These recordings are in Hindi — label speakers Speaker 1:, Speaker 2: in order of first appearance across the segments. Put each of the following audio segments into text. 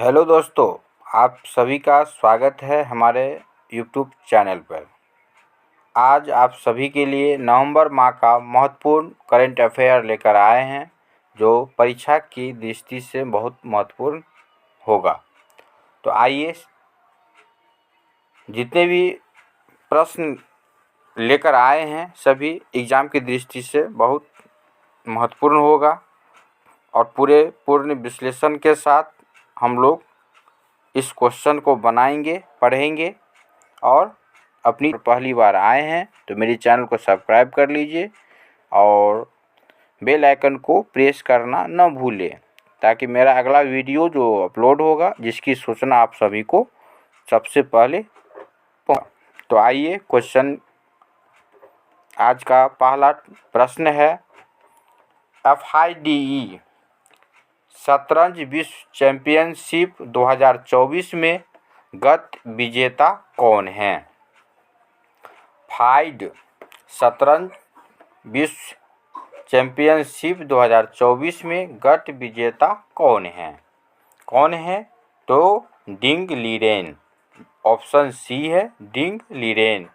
Speaker 1: हेलो दोस्तों, आप सभी का स्वागत है हमारे यूट्यूब चैनल पर। आज आप सभी के लिए नवंबर माह का महत्वपूर्ण करंट अफेयर लेकर आए हैं, जो परीक्षा की दृष्टि से बहुत महत्वपूर्ण होगा। तो आइए, जितने भी प्रश्न लेकर आए हैं सभी एग्ज़ाम की दृष्टि से बहुत महत्वपूर्ण होगा और पूर्ण विश्लेषण के साथ हम लोग इस क्वेश्चन को बनाएंगे, पढ़ेंगे। और अपनी पहली बार आए हैं तो मेरे चैनल को सब्सक्राइब कर लीजिए और बेल आइकन को प्रेस करना न भूलें, ताकि मेरा अगला वीडियो जो अपलोड होगा जिसकी सूचना आप सभी को सबसे पहले तो आइए, क्वेश्चन आज का पहला प्रश्न है, FIDE शतरंज विश्व चैंपियनशिप 2024 में गत विजेता कौन है? FIDE शतरंज विश्व चैंपियनशिप 2024 में गत विजेता कौन है? तो डिंग लीरेन। ऑप्शन सी है डिंग लीरेन।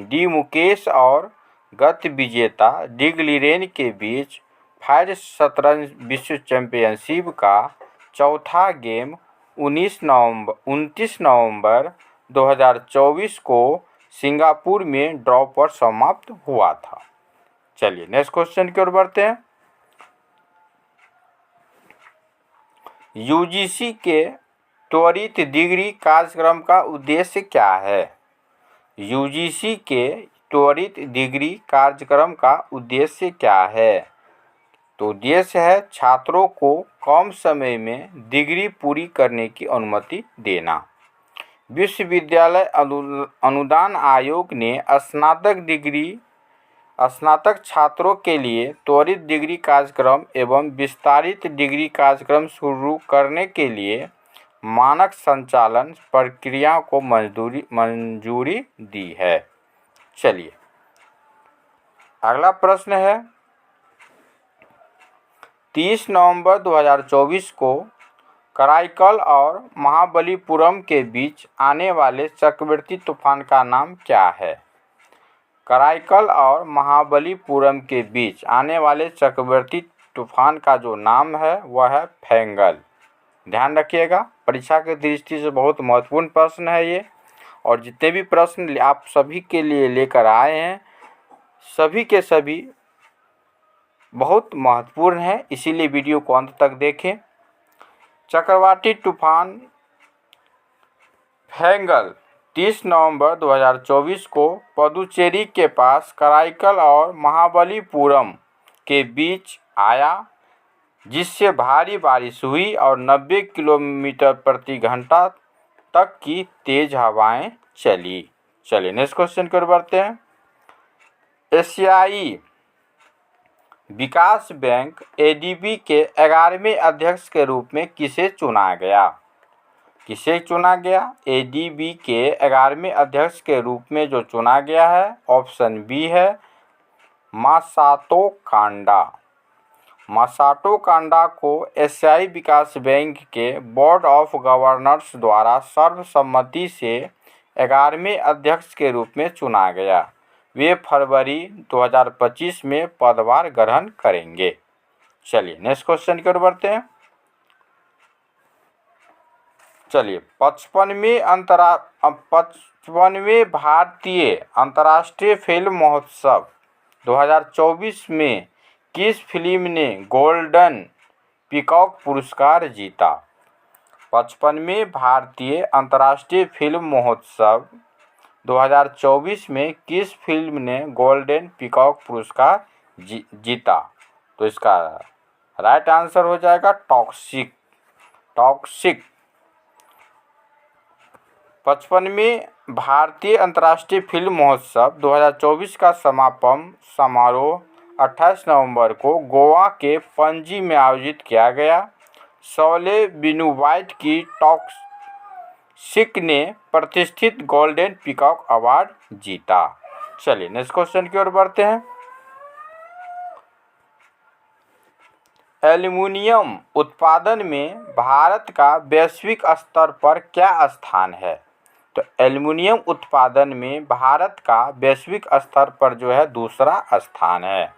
Speaker 1: डी मुकेश और गत विजेता डिंग लीरेन के बीच FIDE शतरंज विश्व चैंपियनशिप का चौथा गेम 29 नवंबर 2024 को सिंगापुर में ड्रॉ पर समाप्त हुआ था। चलिए नेक्स्ट क्वेश्चन की ओर बढ़ते हैं। यूजीसी के त्वरित डिग्री कार्यक्रम का उद्देश्य क्या है? यूजीसी के त्वरित डिग्री कार्यक्रम का उद्देश्य क्या है? तो उद्देश्य है छात्रों को कम समय में डिग्री पूरी करने की अनुमति देना। विश्वविद्यालय अनुदान आयोग ने स्नातक छात्रों के लिए त्वरित डिग्री कार्यक्रम एवं विस्तारित डिग्री कार्यक्रम शुरू करने के लिए मानक संचालन प्रक्रिया को मंजूरी दी है। चलिए अगला प्रश्न है, 30 नवंबर 2024 को कराईकल और महाबलीपुरम के बीच आने वाले चक्रवाती तूफान का नाम क्या है? कराईकल और महाबलीपुरम के बीच आने वाले चक्रवाती तूफान का जो नाम है वह है फेंगल। ध्यान रखिएगा, परीक्षा की दृष्टि से बहुत महत्वपूर्ण प्रश्न है ये। और जितने भी प्रश्न आप सभी के लिए लेकर आए हैं सभी के सभी बहुत महत्वपूर्ण है, इसीलिए वीडियो को अंत तक देखें। चक्रवाती तूफान फेंगल 30 नवंबर 2024 को पुडुचेरी के पास कराईकल और महाबलीपुरम के बीच आया, जिससे भारी बारिश हुई और 90 किलोमीटर प्रति घंटा तक की तेज हवाएं चली। चलिए नेक्स्ट क्वेश्चन की ओर बढ़ते हैं। एशियाई विकास बैंक ADB के 11वें अध्यक्ष के रूप में किसे चुना गया? ADB के 11वें अध्यक्ष के रूप में जो चुना गया है ऑप्शन बी है मासातो कांडा को एशियाई विकास बैंक के बोर्ड ऑफ गवर्नर्स द्वारा सर्वसम्मति से 11वें अध्यक्ष के रूप में चुना गया। वे फरवरी 2025 में पदभार ग्रहण करेंगे। चलिए नेक्स्ट क्वेश्चन की ओर बढ़ते हैं। चलिए 55वें भारतीय अंतर्राष्ट्रीय फिल्म महोत्सव 2024 में किस फिल्म ने गोल्डन पीकॉक पुरस्कार जीता? 55वें भारतीय अंतर्राष्ट्रीय फिल्म महोत्सव 2024 में किस फिल्म ने गोल्डन पीकॉक पुरस्कार जीता? तो इसका राइट आंसर हो जाएगा टॉक्सिक। 55वें भारतीय अंतर्राष्ट्रीय फिल्म महोत्सव 2024 का समापन समारोह 28 नवंबर को गोवा के पणजी में आयोजित किया गया। शोले बिनुवाइट की टॉक्सिक ने प्रतिष्ठित गोल्डन पीकॉक अवार्ड जीता। चलिए नेक्स्ट क्वेश्चन की ओर बढ़ते हैं। एल्युमिनियम उत्पादन में भारत का वैश्विक स्तर पर क्या स्थान है? तो एल्युमिनियम उत्पादन में भारत का वैश्विक स्तर पर जो है दूसरा स्थान है।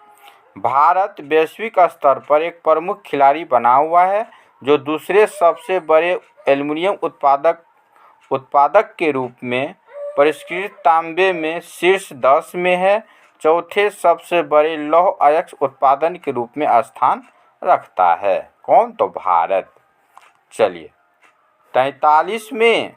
Speaker 1: भारत वैश्विक स्तर पर एक प्रमुख खिलाड़ी बना हुआ है, जो दूसरे सबसे बड़े एल्युमिनियम उत्पादक के रूप में परिष्कृत तांबे में शीर्ष 10 में है। चौथे सबसे बड़े लौह अयस्क उत्पादन के रूप में स्थान रखता है। कौन? तो भारत। चलिए, 43 में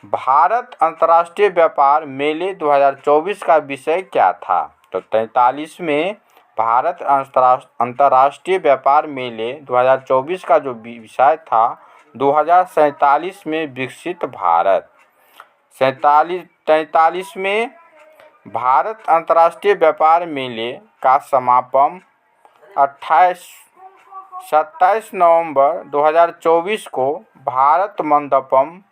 Speaker 1: भारत अंतर्राष्ट्रीय व्यापार मेले 2024 का विषय क्या था? तो 43 में भारत अंतर्राष्ट्रीय व्यापार मेले 2024 का जो विषय था 2047 में विकसित भारत। 43 में भारत अंतर्राष्ट्रीय व्यापार मेले का समापन 27 नवंबर 2024 को भारत मंडपम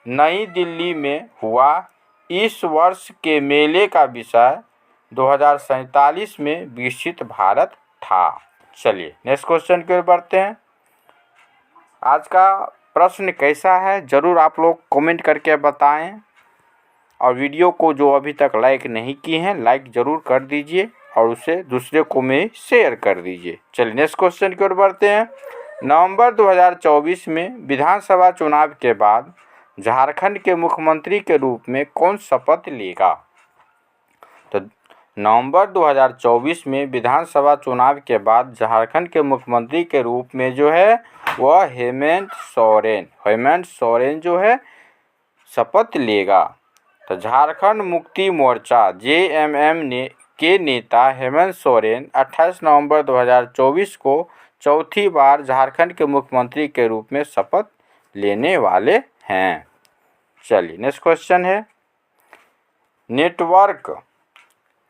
Speaker 1: नई दिल्ली में हुआ। इस वर्ष के मेले का विषय 2047 में विकसित भारत था। चलिए नेक्स्ट क्वेश्चन की ओर बढ़ते हैं। आज का प्रश्न कैसा है ज़रूर आप लोग कमेंट करके बताएं, और वीडियो को जो अभी तक लाइक नहीं किए हैं लाइक ज़रूर कर दीजिए और उसे दूसरे को में शेयर कर दीजिए। चलिए नेक्स्ट क्वेश्चन की ओर बढ़ते हैं। नवंबर 2024 में विधानसभा चुनाव के बाद झारखंड के मुख्यमंत्री के रूप में कौन शपथ लेगा? तो नवंबर 2024 में विधानसभा चुनाव के बाद झारखंड के मुख्यमंत्री के रूप में जो है वह हेमंत सोरेन जो है शपथ लेगा। तो झारखंड मुक्ति मोर्चा JMM के नेता हेमंत सोरेन 28 नवंबर 2024 को चौथी बार झारखंड के मुख्यमंत्री के रूप में शपथ लेने वाले हैं। चलिए नेक्स्ट क्वेश्चन है। नेटवर्क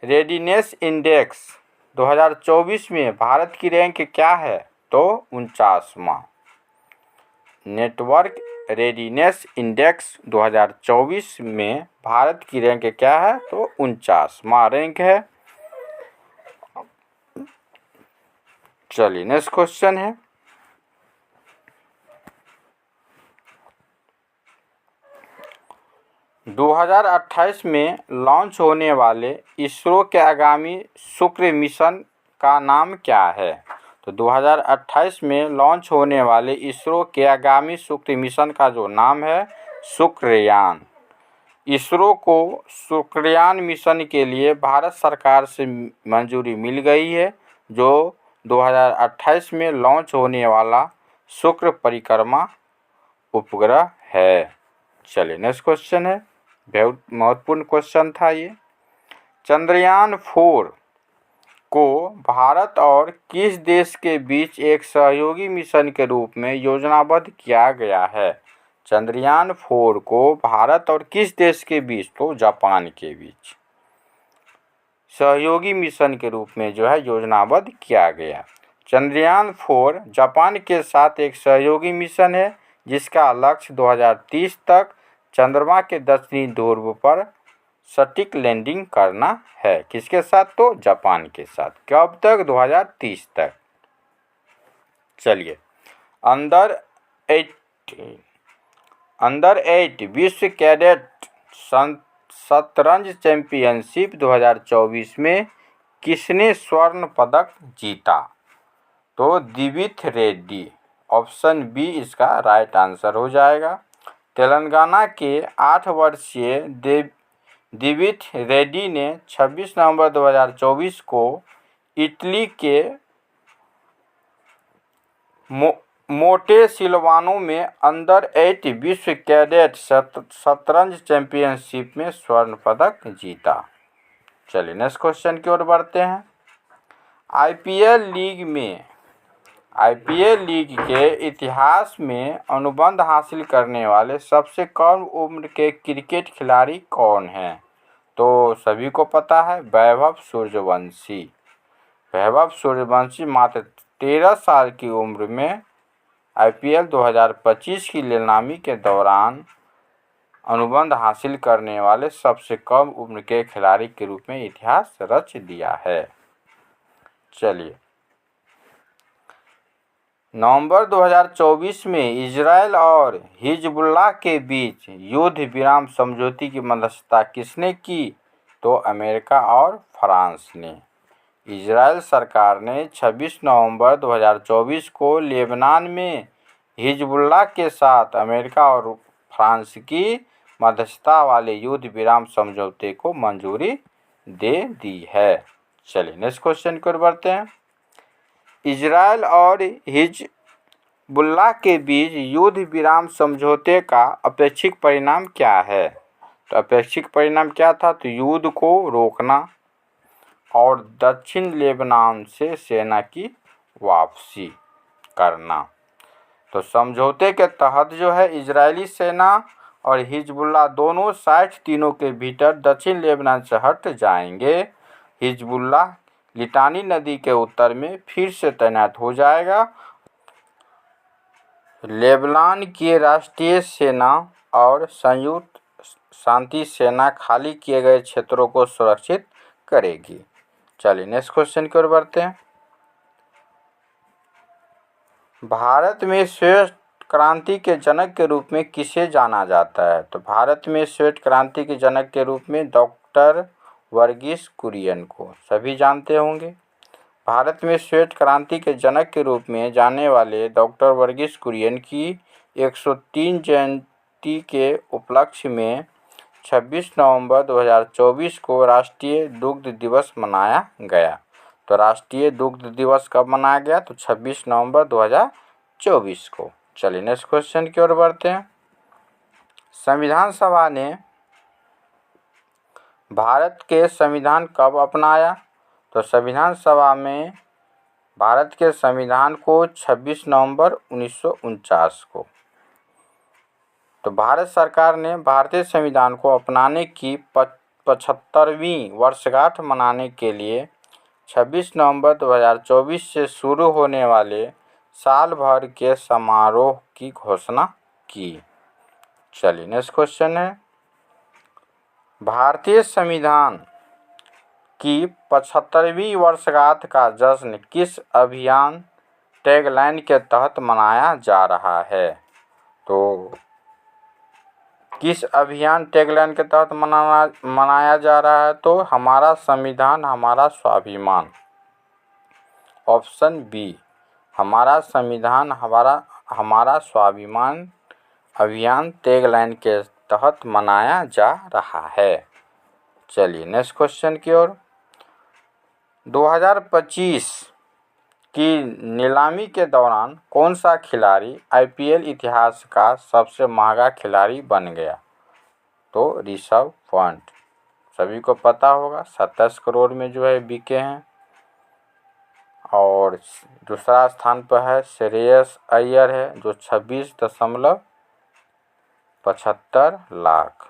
Speaker 1: रेडीनेस इंडेक्स 2024 में भारत की रैंक क्या है? तो 49वां। नेटवर्क रेडीनेस इंडेक्स 2024 में भारत की रैंक क्या है? तो 49वां रैंक है। चलिए नेक्स्ट क्वेश्चन है। - 2028 में लॉन्च होने वाले इसरो के आगामी शुक्र मिशन का नाम क्या है? तो 2028 में लॉन्च होने वाले इसरो के आगामी शुक्र मिशन का जो नाम है शुक्रयान। इसरो को शुक्रयान मिशन के लिए भारत सरकार से मंजूरी मिल गई है, जो 2028 में लॉन्च होने वाला शुक्र परिक्रमा उपग्रह है। चलिए नेक्स्ट क्वेश्चन है, बहुत महत्वपूर्ण क्वेश्चन था ये। चंद्रयान 4 को भारत और किस देश के बीच एक सहयोगी मिशन के रूप में योजनाबद्ध किया गया है? चंद्रयान 4 को भारत और किस देश के बीच? तो जापान के बीच सहयोगी मिशन के रूप में जो है योजनाबद्ध किया गया। चंद्रयान 4 जापान के साथ एक सहयोगी मिशन है, जिसका लक्ष्य 2030 तक चंद्रमा के दक्षिणी ध्रुव पर सटीक लैंडिंग करना है। किसके साथ? तो जापान के साथ। कब तक? 2030 तक। चलिए, अंडर 8 विश्व कैडेट शतरंज चैंपियनशिप 2024 में किसने स्वर्ण पदक जीता? तो दिविथ रेड्डी। ऑप्शन बी इसका राइट आंसर हो जाएगा। तेलंगाना के 8 वर्षीय दिविथ रेड्डी ने 26 नवंबर 2024 को इटली के मोंटेसिल्वानो में अंडर 8 विश्व कैडेट शतरंज चैंपियनशिप में स्वर्ण पदक जीता। चलिए नेक्स्ट क्वेश्चन की ओर बढ़ते हैं। आईपीएल लीग के इतिहास में अनुबंध हासिल करने वाले सबसे कम उम्र के क्रिकेट खिलाड़ी कौन हैं? तो सभी को पता है, वैभव सूर्यवंशी मात्र 13 साल की उम्र में आईपीएल 2025 की नीलामी के दौरान अनुबंध हासिल करने वाले सबसे कम उम्र के खिलाड़ी के रूप में इतिहास रच दिया है। चलिए नवंबर 2024 में इजरायल और हिजबुल्लाह के बीच युद्ध विराम समझौते की मध्यस्थता किसने की? तो अमेरिका और फ्रांस ने। इजरायल सरकार ने 26 नवंबर 2024 को लेबनान में हिजबुल्लाह के साथ अमेरिका और फ्रांस की मध्यस्थता वाले युद्ध विराम समझौते को मंजूरी दे दी है। चलिए नेक्स्ट क्वेश्चन की ओर बढ़ते हैं। इजरायल और हिजबुल्लाह के बीच युद्ध विराम समझौते का अपेक्षित परिणाम क्या है? तो अपेक्षित परिणाम क्या था? तो युद्ध को रोकना और दक्षिण लेबनान से सेना की वापसी करना। तो समझौते के तहत जो है इजरायली सेना और हिजबुल्लाह दोनों 60 दिनों के भीतर दक्षिण लेबनान से हट जाएंगे। हिजबुल्लाह लिटानी नदी के उत्तर में फिर से तैनात हो जाएगा। लेबनान की राष्ट्रीय सेना और संयुक्त शांति सेना खाली किए गए क्षेत्रों को सुरक्षित करेगी। चलिए नेक्स्ट क्वेश्चन की ओर बढ़ते हैं। भारत में श्वेत क्रांति के जनक के रूप में किसे जाना जाता है? तो भारत में श्वेत क्रांति के जनक के रूप में डॉक्टर वर्गीस कुरियन को सभी जानते होंगे। भारत में श्वेत क्रांति के जनक के रूप में जाने वाले डॉक्टर वर्गीस कुरियन की 103 जयंती के उपलक्ष्य में 26 नवंबर 2024 को राष्ट्रीय दुग्ध दिवस मनाया गया। तो राष्ट्रीय दुग्ध दिवस कब मनाया गया? तो 26 नवंबर 2024 को। चलिए नेक्स्ट क्वेश्चन की ओर बढ़ते हैं। संविधान सभा ने भारत के संविधान कब अपनाया? तो संविधान सभा में भारत के संविधान को 26 नवंबर 1949 को। तो भारत सरकार ने भारतीय संविधान को अपनाने की 75वीं वर्षगांठ मनाने के लिए 26 नवंबर 2024 से शुरू होने वाले साल भर के समारोह की घोषणा की। चलिए नेक्स्ट क्वेश्चन है। भारतीय संविधान की 75वीं वर्षगांठ का जश्न किस अभियान टैगलाइन के तहत मनाया जा रहा है? तो किस अभियान टैगलाइन के तहत मनाया जा रहा है? तो हमारा संविधान हमारा स्वाभिमान। ऑप्शन बी, हमारा संविधान हमारा स्वाभिमान अभियान टैगलाइन के तहत मनाया जा रहा है। चलिए नेक्स्ट क्वेश्चन की ओर। 2025 की नीलामी के दौरान कौन सा खिलाड़ी आईपीएल इतिहास का सबसे महंगा खिलाड़ी बन गया? तो ऋषभ पंत, सभी को पता होगा 27 करोड़ में जो है बिके हैं। और दूसरा स्थान पर है श्रेयस अय्यर है जो 26.75 लाख।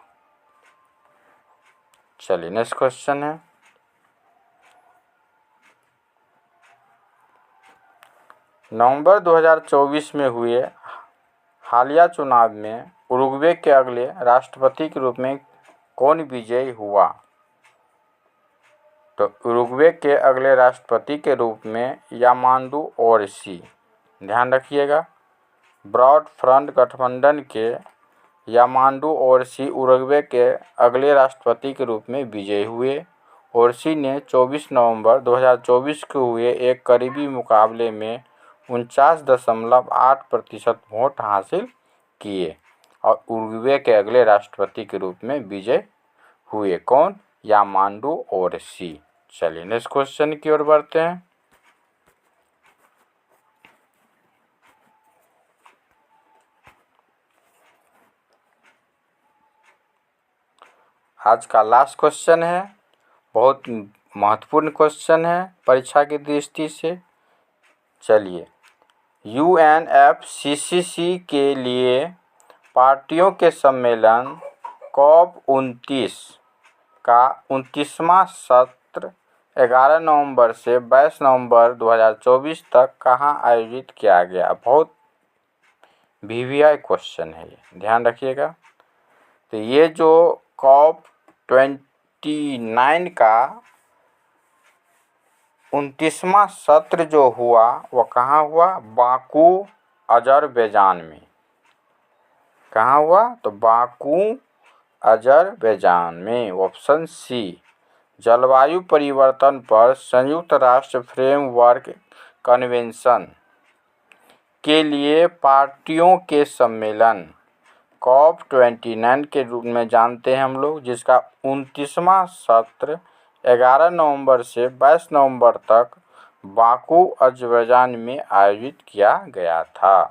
Speaker 1: चलिए नेक्स्ट क्वेश्चन है। नवंबर 2024 में हुए हालिया चुनाव में उरुग्वे के अगले राष्ट्रपति के रूप में कौन विजयी हुआ? तो उरुग्वे के अगले राष्ट्रपति के रूप में यामांडू ओरसी, ध्यान रखिएगा, ब्रॉड फ्रंट गठबंधन के यामांडू ओरसी उरुग्वे के अगले राष्ट्रपति के रूप में विजयी हुए। ओरसी ने 24 नवंबर 2024 को हुए एक करीबी मुकाबले में 49.8% वोट हासिल किए और उरुग्वे के अगले राष्ट्रपति के रूप में विजय हुए। कौन? यामांडू ओरसी। चलिए नेक्स्ट क्वेश्चन की ओर बढ़ते हैं। आज का लास्ट क्वेश्चन है, बहुत महत्वपूर्ण क्वेश्चन है परीक्षा की दृष्टि से। चलिए, यूएनएफसीसीसी के लिए पार्टियों के सम्मेलन COP29 का 29वां सत्र 11 नवंबर से 22 नवंबर 2024 तक कहाँ आयोजित किया गया? बहुत वीवीआई क्वेश्चन है ये, ध्यान रखिएगा। तो ये जो COP29 का 29वां सत्र जो हुआ वह कहाँ हुआ? बाकू अज़रबैजान में। कहाँ हुआ? तो बाकू अज़रबैजान में। Option C. जलवायु परिवर्तन पर संयुक्त राष्ट्र फ्रेमवर्क कन्वेंशन के लिए पार्टियों के सम्मेलन COP29 के रूप में जानते हैं हम लोग, जिसका 29वां सत्र 11 नवंबर से 22 नवंबर तक बाकू अज़रबैजान में आयोजित किया गया था।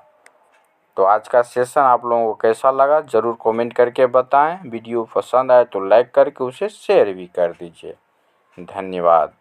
Speaker 1: तो आज का सेशन आप लोगों को कैसा लगा ज़रूर कमेंट करके बताएं। वीडियो पसंद आए तो लाइक करके उसे शेयर भी कर दीजिए। धन्यवाद।